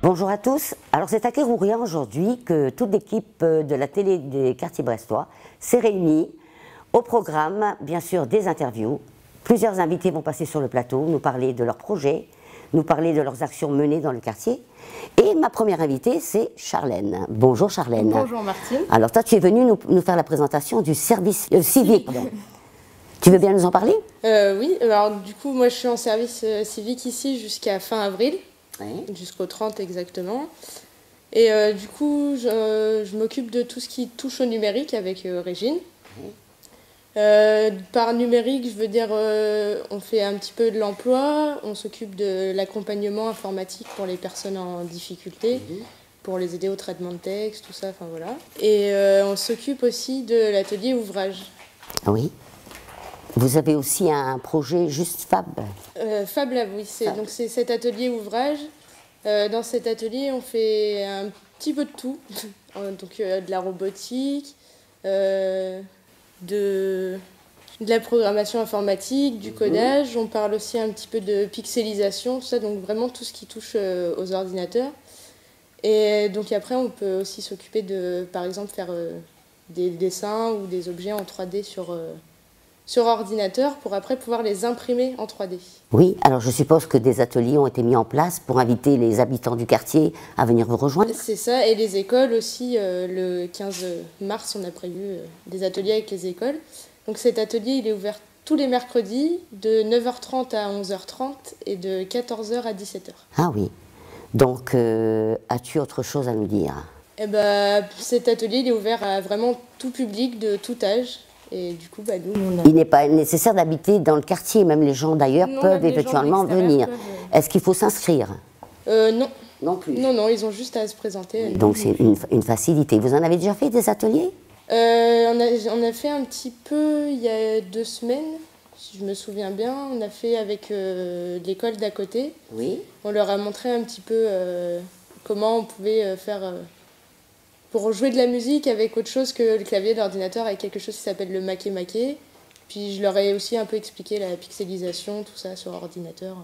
Bonjour à tous. Alors c'est à Kérouria aujourd'hui que toute l'équipe de la télé des quartiers brestois s'est réunie. Au programme, bien sûr, des interviews. Plusieurs invités vont passer sur le plateau, nous parler de leurs projets, nous parler de leurs actions menées dans le quartier. Et ma première invitée, c'est Charlène. Bonjour Charlène. Bonjour Martine. Alors toi, tu es venue nous faire la présentation du service civique. Tu veux bien nous en parler? Oui, alors du coup, moi je suis en service civique ici jusqu'à fin avril, jusqu'au 30 exactement. Et du coup, je m'occupe de tout ce qui touche au numérique avec Régine. Par numérique, je veux dire, on fait un petit peu de l'emploi, on s'occupe de l'accompagnement informatique pour les personnes en difficulté, pour les aider au traitement de texte, tout ça, enfin voilà. Et on s'occupe aussi de l'atelier ouvrage. Oui. Vous avez aussi un projet Juste Fab. Fab Lab, oui, c'est cet atelier ouvrage. Dans cet atelier, on fait un petit peu de tout, donc de la robotique, de la programmation informatique, du codage. On parle aussi un petit peu de pixelisation, tout ça, donc vraiment tout ce qui touche aux ordinateurs. Et donc après, on peut aussi s'occuper de, par exemple, faire des dessins ou des objets en 3D sur ordinateur pour après pouvoir les imprimer en 3D. Oui, alors je suppose que des ateliers ont été mis en place pour inviter les habitants du quartier à venir vous rejoindre. C'est ça, et les écoles aussi. Le 15 mars, on a prévu des ateliers avec les écoles. Donc cet atelier, il est ouvert tous les mercredis de 9h30 à 11h30 et de 14h à 17h. Ah oui, donc as-tu autre chose à nous dire? Eh ben, cet atelier, il est ouvert à vraiment tout public, de tout âge. Et du coup, nous, Il n'est pas nécessaire d'habiter dans le quartier, même les gens d'ailleurs peuvent éventuellement venir. Est-ce qu'il faut s'inscrire? Non. Non plus. Non, ils ont juste à se présenter. Donc c'est une facilité. Vous en avez déjà fait des ateliers? On a fait un petit peu il y a 2 semaines, si je me souviens bien. On a fait avec l'école d'à côté. Oui. On leur a montré un petit peu comment on pouvait faire... pour jouer de la musique avec autre chose que le clavier d'ordinateur, avec quelque chose qui s'appelle le maké-maké. Puis je leur ai aussi un peu expliqué la pixelisation, tout ça sur ordinateur.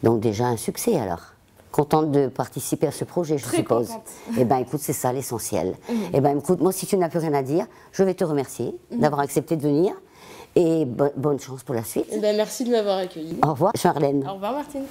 Donc déjà un succès alors. Contente de participer à ce projet, je suppose. Contente. Eh bien écoute, c'est ça l'essentiel. Eh bien écoute, moi si tu n'as plus rien à dire, je vais te remercier d'avoir accepté de venir. Et bonne chance pour la suite. Eh ben, merci de m'avoir accueillie. Au revoir Charlène. Au revoir Martine.